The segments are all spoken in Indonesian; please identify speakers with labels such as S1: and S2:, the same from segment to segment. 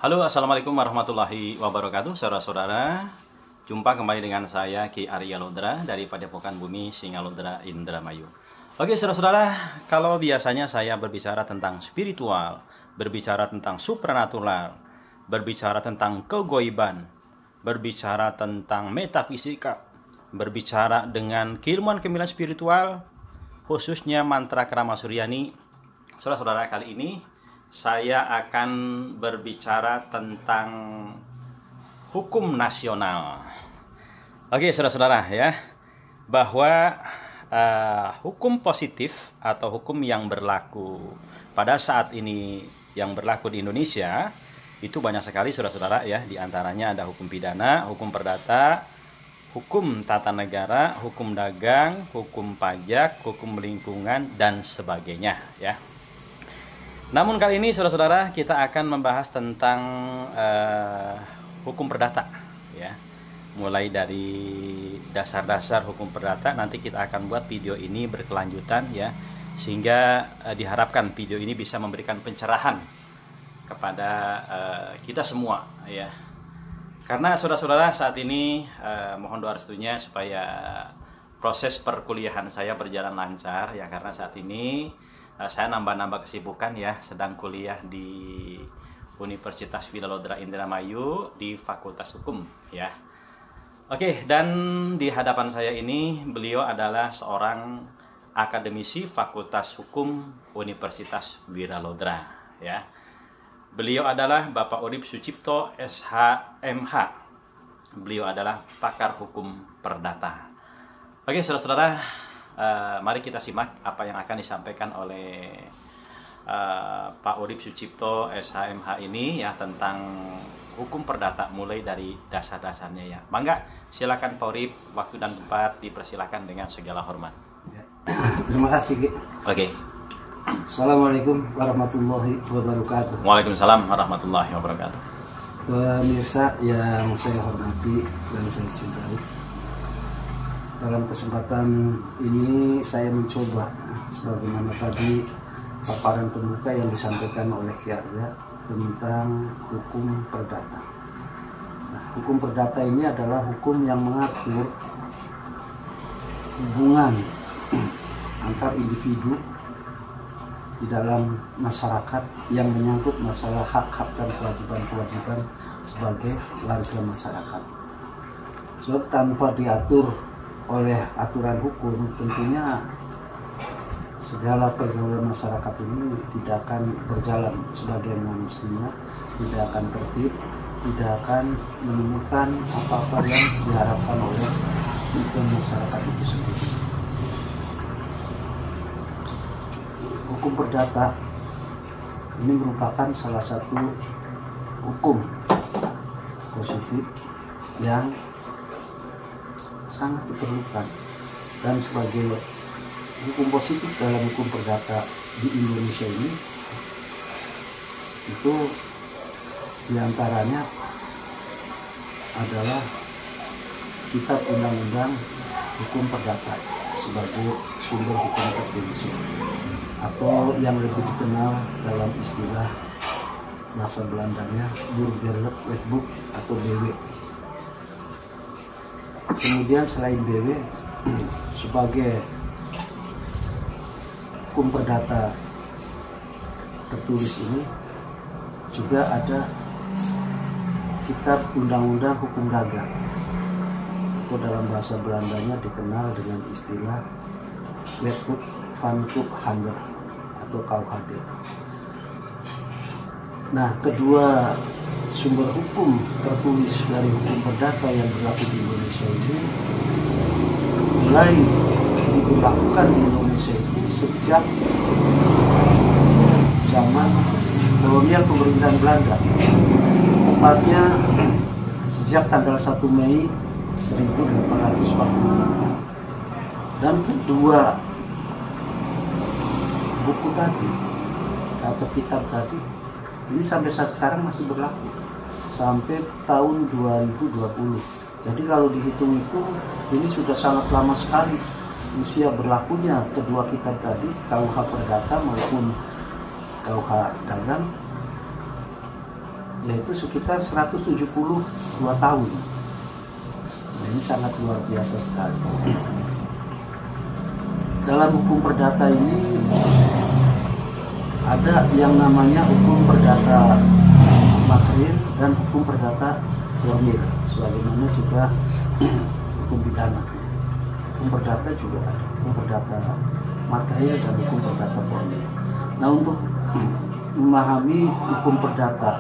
S1: Halo, assalamualaikum warahmatullahi wabarakatuh, saudara-saudara. Jumpa kembali dengan saya Ki Arya Lodra dari Padepokan Bumi Singalodra Indramayu. Oke, saudara-saudara, kalau biasanya saya berbicara tentang spiritual, berbicara tentang supranatural, berbicara tentang kegoiban, berbicara tentang metafisika, berbicara dengan keilmuan-keilmuan spiritual, khususnya mantra Krama Suryani, saudara-saudara, kali ini saya akan berbicara tentang hukum nasional. Oke, saudara-saudara, ya, bahwa hukum positif atau hukum yang berlaku pada saat ini yang berlaku di Indonesia itu banyak sekali, saudara-saudara, ya. Di antaranya ada hukum pidana, hukum perdata, hukum tata negara, hukum dagang, hukum pajak, hukum lingkungan, dan sebagainya, ya. Namun kali ini, saudara-saudara, kita akan membahas tentang hukum perdata, ya. Mulai dari dasar-dasar hukum perdata, nanti kita akan buat video ini berkelanjutan, ya, sehingga diharapkan video ini bisa memberikan pencerahan kepada kita semua, ya. Karena saudara-saudara, saat ini mohon doa restunya supaya proses perkuliahan saya berjalan lancar, ya, karena saat ini saya nambah-nambah kesibukan, ya, sedang kuliah di Universitas Widalodra Indramayu di Fakultas Hukum, ya. Oke, dan di hadapan saya ini beliau adalah seorang akademisi Fakultas Hukum Universitas Widalodra, ya. Beliau adalah Bapak Urip Sucipto SH.MH. Beliau adalah pakar hukum perdata. Oke, saudara-saudara, mari kita simak apa yang akan disampaikan oleh Pak Urip Sucipto SH.MH ini, ya, tentang hukum perdata mulai dari dasar-dasarnya, ya. Bangga, silakan Pak Urip, waktu dan tempat dipersilakan dengan segala hormat.
S2: Ya. Terima kasih, Ki.
S1: Oke.
S2: Assalamualaikum warahmatullahi wabarakatuh.
S1: Waalaikumsalam warahmatullahi wabarakatuh.
S2: Pemirsa yang saya hormati dan saya cintai, dalam kesempatan ini saya mencoba sebagaimana tadi paparan pembuka yang disampaikan oleh Ki Arya tentang hukum perdata. Nah, hukum perdata ini adalah hukum yang mengatur hubungan antar individu di dalam masyarakat yang menyangkut masalah hak-hak dan kewajiban-kewajiban sebagai warga masyarakat. Sebab tanpa diatur oleh aturan hukum, tentunya segala pergaulan masyarakat ini tidak akan berjalan sebagaimana mestinya, tidak akan tertib, tidak akan menemukan apa-apa yang diharapkan oleh masyarakat itu sendiri. Hukum perdata ini merupakan salah satu hukum positif yang sangat diperlukan, dan sebagai hukum positif dalam hukum perdata di Indonesia ini itu diantaranya adalah Kitab Undang-Undang Hukum Perdata sebagai sumber hukum tertinggi, atau yang lebih dikenal dalam istilah bahasa Belandanya Burgerlijk Wetboek atau BW. Kemudian selain BW, sebagai hukum perdata tertulis ini juga ada Kitab Undang-Undang Hukum Dagang, atau dalam bahasa Belandanya dikenal dengan istilah Wetboek van Koophandel atau KUHD. Nah, kedua sumber hukum tertulis dari hukum perdata yang berlaku di Indonesia ini mulai diberlakukan di Indonesia itu sejak zaman kolonial pemerintahan Belanda, tepatnya sejak tanggal 1 Mei 1845. Dan kedua buku tadi atau kitab tadi ini sampai saat sekarang masih berlaku sampai tahun 2020. Jadi kalau dihitung itu ini sudah sangat lama sekali usia berlakunya kedua kitab tadi, KUH Perdata maupun KUH Dagang. yaitu sekitar 172 tahun. Nah, ini sangat luar biasa sekali. Dalam hukum perdata ini ada yang namanya hukum perdata materia dan hukum perdata formil, sebagaimana juga hukum pidana. Hukum perdata juga ada hukum perdata material dan hukum perdata formil. Nah, untuk memahami hukum perdata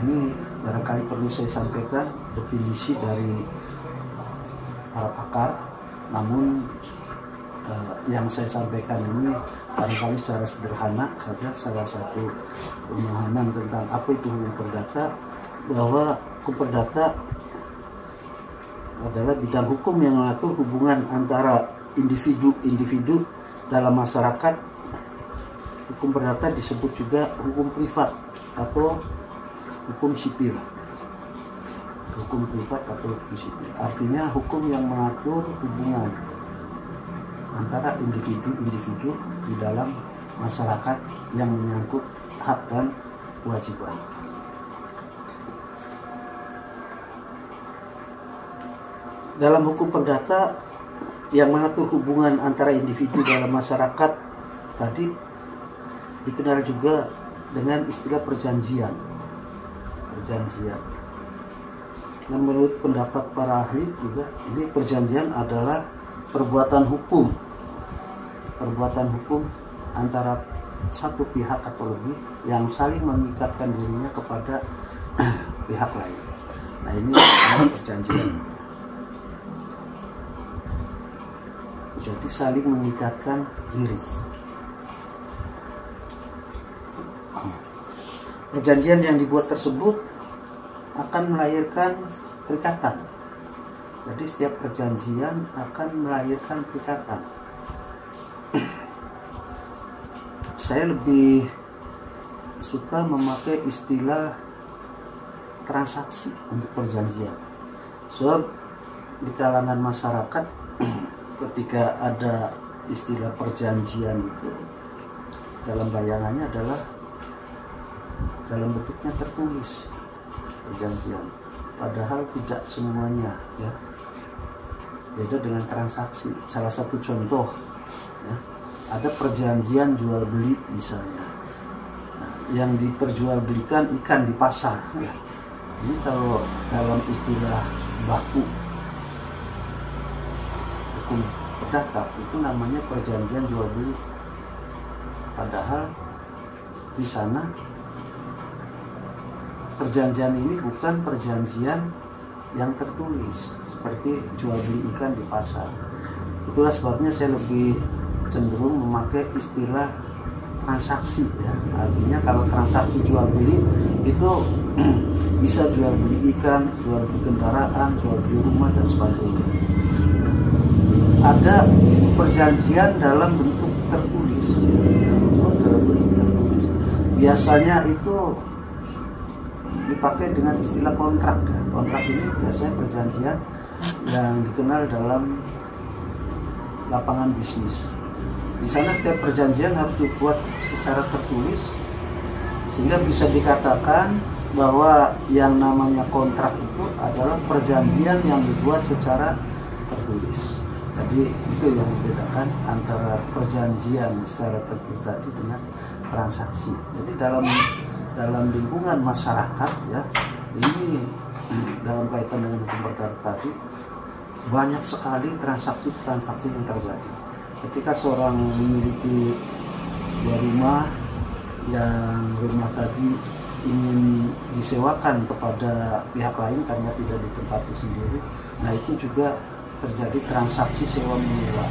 S2: ini barangkali perlu saya sampaikan definisi dari para pakar, namun yang saya sampaikan ini barangkali secara sederhana saja. Salah satu pemahaman tentang apa itu hukum perdata, bahwa hukum perdata adalah bidang hukum yang mengatur hubungan antara individu-individu dalam masyarakat. Hukum perdata disebut juga hukum privat atau hukum sipil. Hukum privat atau hukum sipil artinya hukum yang mengatur hubungan antara individu-individu di dalam masyarakat yang menyangkut hak dan kewajiban. Dalam hukum perdata yang mengatur hubungan antara individu dalam masyarakat tadi dikenal juga dengan istilah perjanjian. Nah, menurut pendapat para ahli juga, ini perjanjian adalah perbuatan hukum antara satu pihak atau lebih yang saling mengikatkan dirinya kepada pihak lain. Nah, ini adalah perjanjian. Jadi saling mengikatkan diri. Perjanjian yang dibuat tersebut akan melahirkan perikatan. Jadi setiap perjanjian akan melahirkan perikatan. Saya lebih suka memakai istilah transaksi untuk perjanjian. Sebab di kalangan masyarakat ketika ada istilah perjanjian itu dalam bayangannya adalah dalam bentuknya tertulis perjanjian, padahal tidak semuanya, ya. Beda dengan transaksi. Salah satu contoh, ya, ada perjanjian jual beli misalnya. Nah, yang diperjualbelikan ikan di pasar, ya. Ini kalau dalam istilah baku hukum perdata itu namanya perjanjian jual beli. Padahal di sana perjanjian ini bukan perjanjian yang tertulis seperti jual beli ikan di pasar. Itulah sebabnya saya lebih cenderung memakai istilah transaksi, ya. Artinya kalau transaksi jual beli itu bisa jual beli ikan, jual beli kendaraan, jual beli rumah dan sebagainya. Ada perjanjian dalam bentuk tertulis, ya, dalam bentuk tertulis. Biasanya itu dipakai dengan istilah kontrak, ya. Kontrak ini biasanya perjanjian yang dikenal dalam lapangan bisnis. Di sana setiap perjanjian harus dibuat secara tertulis sehingga bisa dikatakan bahwa yang namanya kontrak itu adalah perjanjian yang dibuat secara tertulis. Jadi itu yang membedakan antara perjanjian secara tertulis tadi dengan transaksi. Jadi dalam lingkungan masyarakat, ya, ini dalam kaitan dengan hukum perdata tadi banyak sekali transaksi-transaksi yang terjadi. Ketika seorang memiliki sebuah rumah yang rumah tadi ingin disewakan kepada pihak lain karena tidak ditempati sendiri, nah itu juga terjadi transaksi sewa menyewa.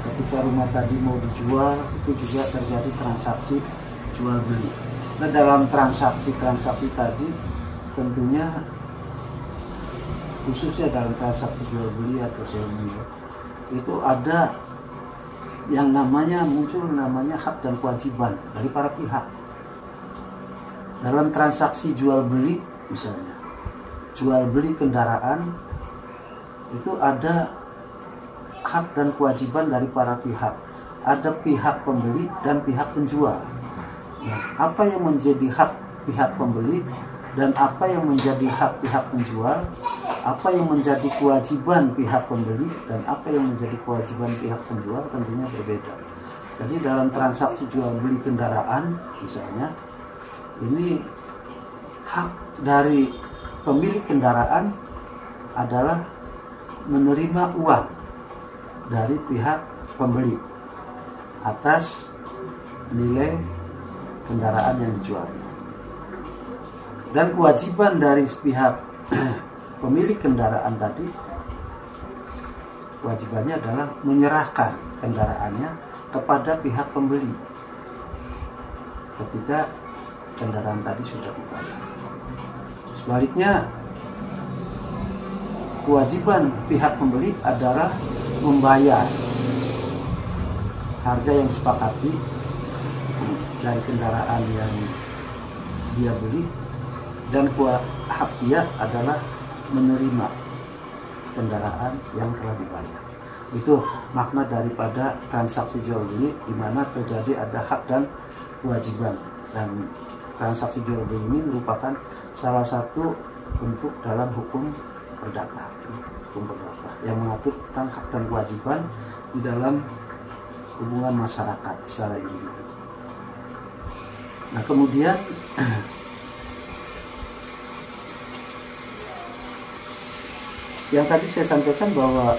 S2: Ketika rumah tadi mau dijual, itu juga terjadi transaksi jual beli. Nah, dalam transaksi-transaksi tadi tentunya khususnya dalam transaksi jual beli atau sewa menyewa itu ada yang muncul namanya hak dan kewajiban dari para pihak. Dalam transaksi jual beli misalnya, jual beli kendaraan itu ada hak dan kewajiban dari para pihak. Ada pihak pembeli dan pihak penjual. Nah, apa yang menjadi hak pihak pembeli dan apa yang menjadi hak pihak penjual, apa yang menjadi kewajiban pihak pembeli dan apa yang menjadi kewajiban pihak penjual tentunya berbeda. Jadi dalam transaksi jual beli kendaraan misalnya, ini hak dari pemilik kendaraan adalah menerima uang dari pihak pembeli atas nilai kendaraan yang dijual. Dan kewajiban dari pihak pemilik kendaraan tadi, kewajibannya adalah menyerahkan kendaraannya kepada pihak pembeli ketika kendaraan tadi sudah dibayar. Sebaliknya, kewajiban pihak pembeli adalah membayar harga yang disepakati dari kendaraan yang dia beli, dan hak dia adalah menerima kendaraan yang telah dibayar. Itu makna daripada transaksi jual beli, di mana terjadi ada hak dan kewajiban. Dan transaksi jual beli ini merupakan salah satu bentuk dalam hukum perdata, yang mengatur tentang hak dan kewajiban di dalam hubungan masyarakat secara individu. Nah, kemudian yang tadi saya sampaikan bahwa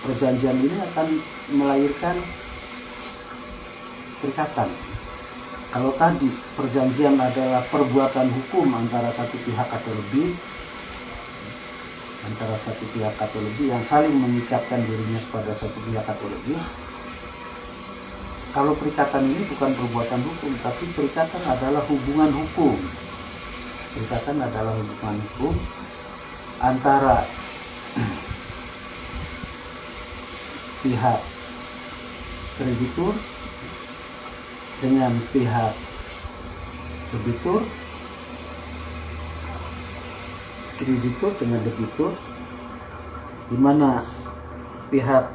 S2: perjanjian ini akan melahirkan perikatan. Kalau tadi perjanjian adalah perbuatan hukum antara satu pihak atau lebih, yang saling mengikatkan dirinya kepada satu pihak atau lebih. Kalau perikatan ini bukan perbuatan hukum, tapi perikatan adalah hubungan hukum. Perikatan adalah hubungan hukum antara pihak kreditur dengan pihak debitur, kreditur dengan debitur, di mana pihak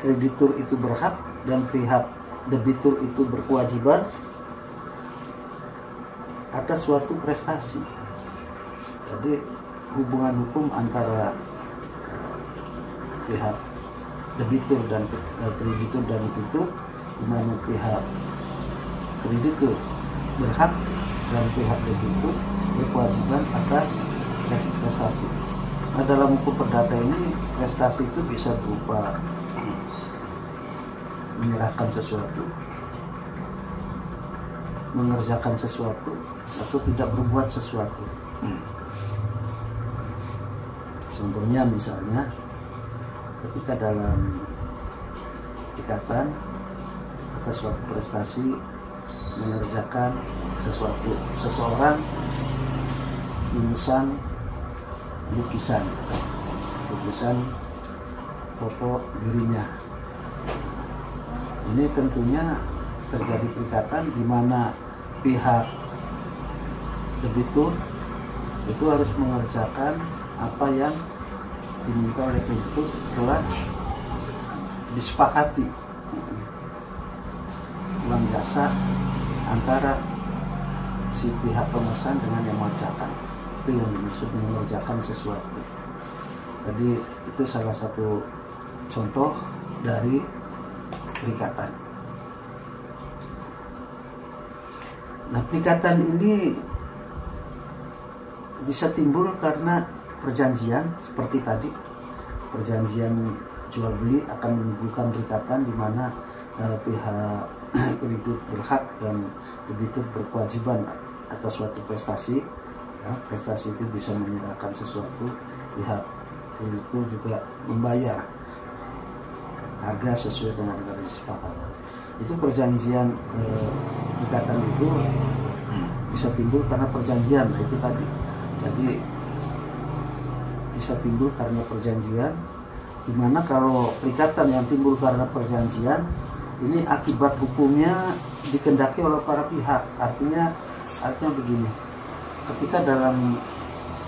S2: kreditur itu berhak dan pihak debitur itu berkewajiban atas suatu prestasi. Jadi hubungan hukum antara pihak debitur dan kreditur dan debitur, di mana pihak kreditur berhak dan pihak debitur berkewajiban atas suatu prestasi. Nah, dalam hukum perdata ini prestasi itu bisa berupa menyerahkan sesuatu, mengerjakan sesuatu, atau tidak berbuat sesuatu. Contohnya misalnya ketika dalam ikatan atas suatu prestasi mengerjakan sesuatu, seseorang memesan lukisan foto dirinya. Ini tentunya terjadi perikatan di mana pihak debitur itu harus mengerjakan apa yang diminta oleh kreditur setelah disepakati uang jasa antara si pihak pemesan dengan yang mengerjakan. Itu yang dimaksud mengerjakan sesuatu. Jadi itu salah satu contoh dari perikatan. Nah, perikatan ini bisa timbul karena perjanjian seperti tadi. Perjanjian jual beli akan menimbulkan perikatan di mana pihak kreditur berhak dan debitur berkewajiban atas suatu prestasi. Ya, prestasi itu bisa menyerahkan sesuatu, pihak kreditur juga membayar harga sesuai dengan harga disepakati. Itu perjanjian ikatan itu bisa timbul karena perjanjian. Nah, itu tadi. Jadi bisa timbul karena perjanjian, dimana kalau perikatan yang timbul karena perjanjian ini akibat hukumnya dikendaki oleh para pihak. Artinya begini, ketika dalam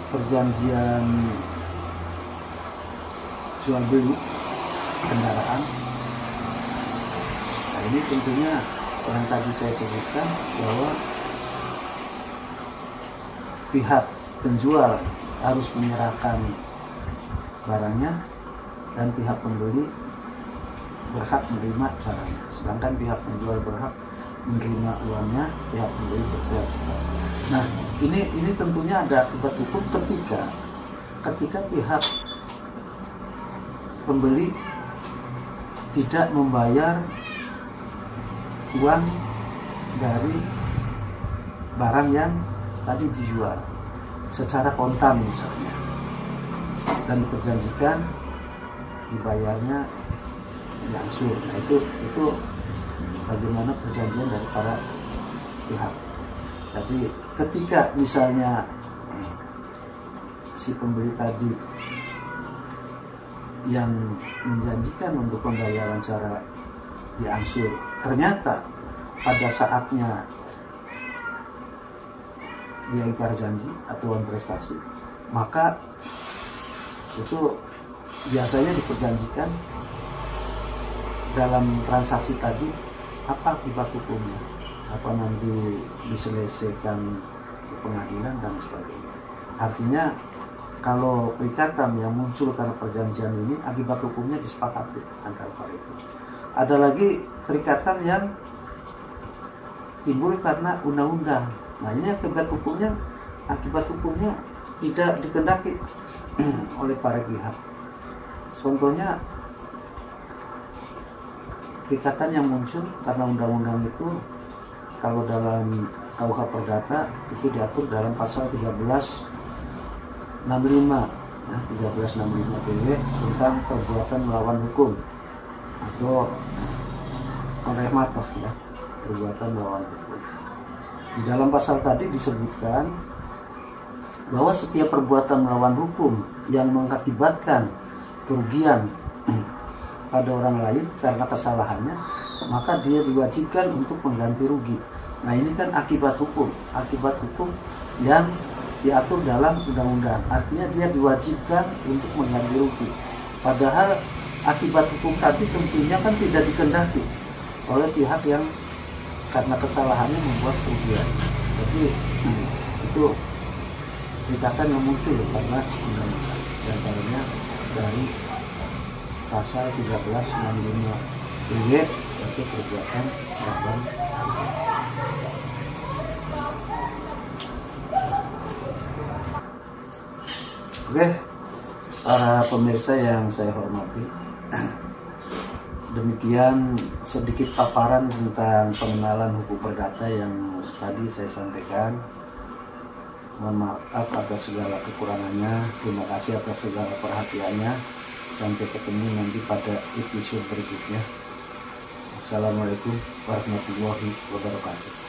S2: perjanjian jual beli kendaraan, nah ini tentunya yang tadi saya sebutkan bahwa pihak penjual harus menyerahkan barangnya dan pihak pembeli berhak menerima barangnya, sedangkan pihak penjual berhak menerima uangnya, pihak pembeli berkewajiban. Nah, ini tentunya ada akibat hukum ketika pihak pembeli tidak membayar uang dari barang yang tadi dijual secara kontan misalnya, dan diperjanjikan dibayarnya diangsur. Nah, itu bagaimana perjanjian dari para pihak. Jadi ketika misalnya si pembeli tadi yang menjanjikan untuk pembayaran secara diangsur, ternyata pada saatnya dia ingkar janji atau prestasi, maka itu biasanya diperjanjikan dalam transaksi tadi apa akibat hukumnya, apa nanti diselesaikan di pengadilan dan sebagainya. Artinya kalau perikatan yang muncul karena perjanjian ini, akibat hukumnya disepakati antara para itu. Ada lagi perikatan yang timbul karena undang-undang. Nah, ini akibat hukumnya tidak dikehendaki oleh para pihak. Contohnya perikatan yang muncul karena undang-undang itu, kalau dalam KUH Perdata itu diatur dalam pasal 1365 PW tentang perbuatan melawan hukum atau merehmatah, ya, perbuatan melawan hukum. Di dalam pasal tadi disebutkan bahwa setiap perbuatan melawan hukum yang mengakibatkan kerugian pada orang lain karena kesalahannya, maka dia diwajibkan untuk mengganti rugi. Nah, ini kan akibat hukum yang diatur dalam undang-undang. Artinya dia diwajibkan untuk mengganti rugi. Padahal akibat hukum tadi tentunya kan tidak dikehendaki oleh pihak yang karena kesalahannya membuat kerugian. Jadi itu perikatan yang muncul karena undang-undang, diantaranya dari pasal 1365 PW yaitu perbuatan melawan hukum. Oke, para pemirsa yang saya hormati, demikian sedikit paparan tentang pengenalan hukum perdata yang tadi saya sampaikan. Mohon maaf atas segala kekurangannya. Terima kasih atas segala perhatiannya. Sampai ketemu nanti pada episode berikutnya. Assalamualaikum warahmatullahi wabarakatuh.